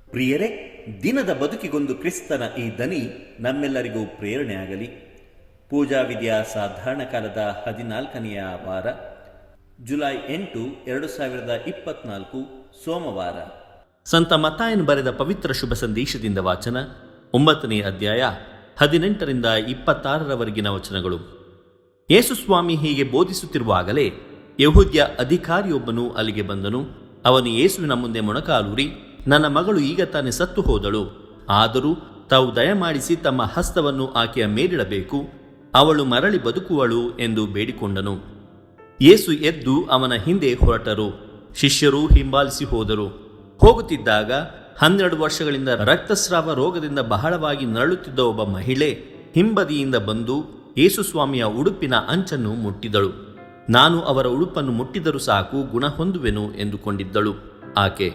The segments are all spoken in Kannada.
ಪ್ರಿಯರೇ, ದಿನದ ಬದುಕಿಗೊಂದು ಕ್ರಿಸ್ತನ ಈ ದನಿ ನಮ್ಮೆಲ್ಲರಿಗೂ ಪ್ರೇರಣೆಯಾಗಲಿ. ಪೂಜಾ ವಿಧಿಯ ಸಾಧಾರಣ ಕಾಲದ 14ನೆಯ ವಾರ, ಜುಲೈ 8, 2024 ಸೋಮವಾರ. ಸಂತ ಮತ್ತಾಯನು ಬರೆದ ಪವಿತ್ರ ಶುಭ ಸಂದೇಶದಿಂದ ವಾಚನ. 9ನೇ ಅಧ್ಯಾಯ 18ರಿಂದ 26ರವರೆಗಿನ ವಚನಗಳು. ಯೇಸುಸ್ವಾಮಿ ಹೀಗೆ ಬೋಧಿಸುತ್ತಿರುವಾಗಲೇ ಯೆಹೂದ್ಯ ಅಧಿಕಾರಿಯೊಬ್ಬನು ಅಲ್ಲಿಗೆ ಬಂದನು. ಅವನು ಯೇಸುವಿನ ಮುಂದೆ ಮೊಣಕಾಲೂರಿ, ನನ್ನ ಮಗಳು ಈಗ ತಾನೇ ಸತ್ತು ಹೋದಳು, ಆದರೂ ತಾವು ದಯಮಾಡಿಸಿ ತಮ್ಮ ಹಸ್ತವನ್ನು ಆಕೆಯ ಮೇಲಿಡಬೇಕು, ಅವಳು ಮರಳಿ ಬದುಕುವಳು ಎಂದು ಬೇಡಿಕೊಂಡನು. ಯೇಸು ಎದ್ದು ಅವನ ಹಿಂದೆ ಹೊರಟರು. ಶಿಷ್ಯರು ಹಿಂಬಾಲಿಸಿ ಹೋದರು. ಹೋಗುತ್ತಿದ್ದಾಗ 12 ವರ್ಷಗಳಿಂದ ರಕ್ತಸ್ರಾವ ರೋಗದಿಂದ ಬಹಳವಾಗಿ ನರಳುತ್ತಿದ್ದ ಒಬ್ಬ ಮಹಿಳೆ ಹಿಂಬದಿಯಿಂದ ಬಂದು ಯೇಸುಸ್ವಾಮಿಯ ಉಡುಪಿನ ಅಂಚನ್ನು ಮುಟ್ಟಿದಳು. ನಾನು ಅವರ ಉಡುಪನ್ನು ಮುಟ್ಟಿದರೂ ಸಾಕು, ಗುಣ ಹೊಂದುವೆನು ಎಂದುಕೊಂಡಿದ್ದಳು ಆಕೆ.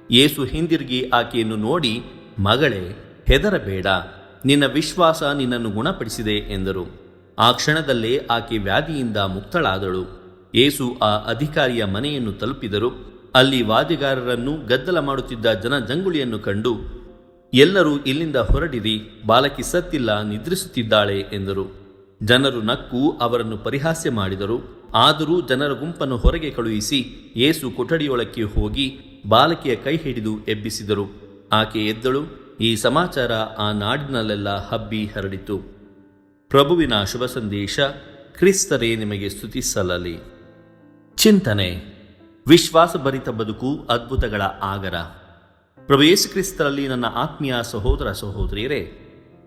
ಯೇಸು ಹಿಂದಿರುಗಿ ಆಕೆಯನ್ನು ನೋಡಿ, ಮಗಳೇ, ಹೆದರಬೇಡ, ನಿನ್ನ ವಿಶ್ವಾಸ ನಿನ್ನನ್ನು ಗುಣಪಡಿಸಿದೆ ಎಂದರು. ಆ ಕ್ಷಣದಲ್ಲೇ ಆಕೆ ವ್ಯಾಧಿಯಿಂದ ಮುಕ್ತಳಾದಳು. ಯೇಸು ಆ ಅಧಿಕಾರಿಯ ಮನೆಯನ್ನು ತಲುಪಿದರು. ಅಲ್ಲಿ ವಾದ್ಯಗಾರರನ್ನು ಗದ್ದಲ ಮಾಡುತ್ತಿದ್ದ ಜನಜಂಗುಳಿಯನ್ನು ಕಂಡು, ಎಲ್ಲರೂ ಇಲ್ಲಿಂದ ಹೊರಡಿರಿ, ಬಾಲಕಿ ಸತ್ತಿಲ್ಲ, ನಿದ್ರಿಸುತ್ತಿದ್ದಾಳೆ ಎಂದರು. ಜನರು ನಕ್ಕು ಅವರನ್ನು ಪರಿಹಾಸ್ಯ ಮಾಡಿದರು. ಆದರೂ ಜನರ ಗುಂಪನ್ನು ಹೊರಗೆ ಕಳುಹಿಸಿ ಯೇಸು ಕೊಠಡಿಯೊಳಕ್ಕೆ ಹೋಗಿ ಬಾಲಕಿಯ ಕೈ ಹಿಡಿದು ಎಬ್ಬಿಸಿದರು. ಆಕೆ ಎದ್ದಳು. ಈ ಸಮಾಚಾರ ಆ ನಾಡಿನಲ್ಲೆಲ್ಲ ಹಬ್ಬಿ ಹರಡಿತು. ಪ್ರಭುವಿನ ಶುಭ ಸಂದೇಶ. ಕ್ರಿಸ್ತರೇ ನಿಮಗೆ ಸ್ತುತಿ ಸಲ್ಲಲಿ. ಚಿಂತನೆ: ವಿಶ್ವಾಸಭರಿತ ಬದುಕು ಅದ್ಭುತಗಳ ಆಗರ. ಪ್ರಭು ಯೇಸು ಕ್ರಿಸ್ತರಲ್ಲಿ ನನ್ನ ಆತ್ಮೀಯ ಸಹೋದರ ಸಹೋದರಿಯರೇ,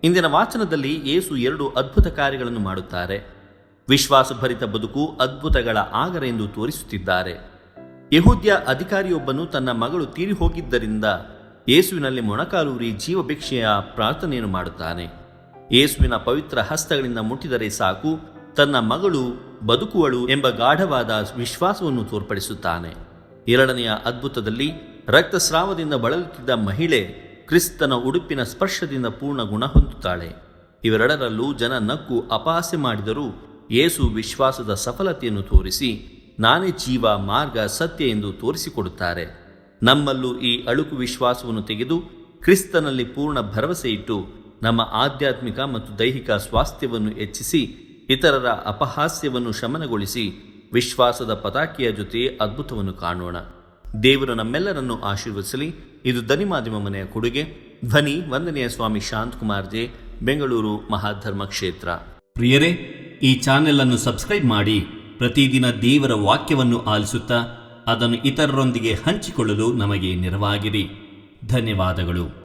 ಇಂದಿನ ವಾಚನದಲ್ಲಿ ಯೇಸು 2 ಅದ್ಭುತ ಕಾರ್ಯಗಳನ್ನು ಮಾಡುತ್ತಾರೆ. ವಿಶ್ವಾಸಭರಿತ ಬದುಕು ಅದ್ಭುತಗಳ ಆಗರ ಎಂದು ತೋರಿಸುತ್ತಿದ್ದಾರೆ. ಯೆಹೂದ್ಯ ಅಧಿಕಾರಿಯೊಬ್ಬನು ತನ್ನ ಮಗಳು ತೀರಿ ಹೋಗಿದ್ದರಿಂದ ಯೇಸುವಿನಲ್ಲಿ ಮೊಣಕಾಲೂರಿ ಜೀವಭಿಕ್ಷೆಯ ಪ್ರಾರ್ಥನೆಯನ್ನು ಮಾಡುತ್ತಾನೆ. ಯೇಸುವಿನ ಪವಿತ್ರ ಹಸ್ತಗಳಿಂದ ಮುಟ್ಟಿದರೆ ಸಾಕು, ತನ್ನ ಮಗಳು ಬದುಕುವಳು ಎಂಬ ಗಾಢವಾದ ವಿಶ್ವಾಸವನ್ನು ತೋರ್ಪಡಿಸುತ್ತಾನೆ. 2ನೆಯ ಅದ್ಭುತದಲ್ಲಿ ರಕ್ತಸ್ರಾವದಿಂದ ಬಳಲುತ್ತಿದ್ದ ಮಹಿಳೆ ಕ್ರಿಸ್ತನ ಉಡುಪಿನ ಸ್ಪರ್ಶದಿಂದ ಪೂರ್ಣ ಗುಣ ಹೊಂದುತ್ತಾಳೆ. ಇವೆರಡರಲ್ಲೂ ಜನ ನಕ್ಕು ಅಪಹಾಸ್ಯ ಮಾಡಿದರೂ ಯೇಸು ವಿಶ್ವಾಸದ ಸಫಲತೆಯನ್ನು ತೋರಿಸಿ, ನಾನೇ ಜೀವ, ಮಾರ್ಗ, ಸತ್ಯ ಎಂದು ತೋರಿಸಿಕೊಡುತ್ತಾರೆ. ನಮ್ಮಲ್ಲೂ ಈ ಅಳುಕು ವಿಶ್ವಾಸವನ್ನು ತೆಗೆದು ಕ್ರಿಸ್ತನಲ್ಲಿ ಪೂರ್ಣ ಭರವಸೆ ಇಟ್ಟು ನಮ್ಮ ಆಧ್ಯಾತ್ಮಿಕ ಮತ್ತು ದೈಹಿಕ ಸ್ವಾಸ್ಥ್ಯವನ್ನು ಹೆಚ್ಚಿಸಿ ಇತರರ ಅಪಹಾಸ್ಯವನ್ನು ಶಮನಗೊಳಿಸಿ ವಿಶ್ವಾಸದ ಪತಾಕೆಯ ಜೊತೆ ಅದ್ಭುತವನ್ನು ಕಾಣೋಣ. ದೇವರು ನಮ್ಮೆಲ್ಲರನ್ನು ಆಶೀರ್ವದಿಸಲಿ. ಇದು ಧ್ವನಿ ಮಾಧ್ಯಮ ಮನೆಯ ಕೊಡುಗೆ. ಧ್ವನಿ ವಂದನೆಯ ಸ್ವಾಮಿ ಶಾಂತಕುಮಾರ್ ಜೆ, ಬೆಂಗಳೂರು ಮಹಾಧರ್ಮ ಕ್ಷೇತ್ರ. ಪ್ರಿಯರೇ, ಈ ಚಾನೆಲ್ ಅನ್ನು ಸಬ್ಸ್ಕ್ರೈಬ್ ಮಾಡಿ ಪ್ರತಿದಿನ ದೇವರ ವಾಕ್ಯವನ್ನು ಆಲಿಸುತ್ತಾ ಅದನ್ನು ಇತರರೊಂದಿಗೆ ಹಂಚಿಕೊಳ್ಳಲು ನಮಗೆ ನೆರವಾಗಿರಿ. ಧನ್ಯವಾದಗಳು.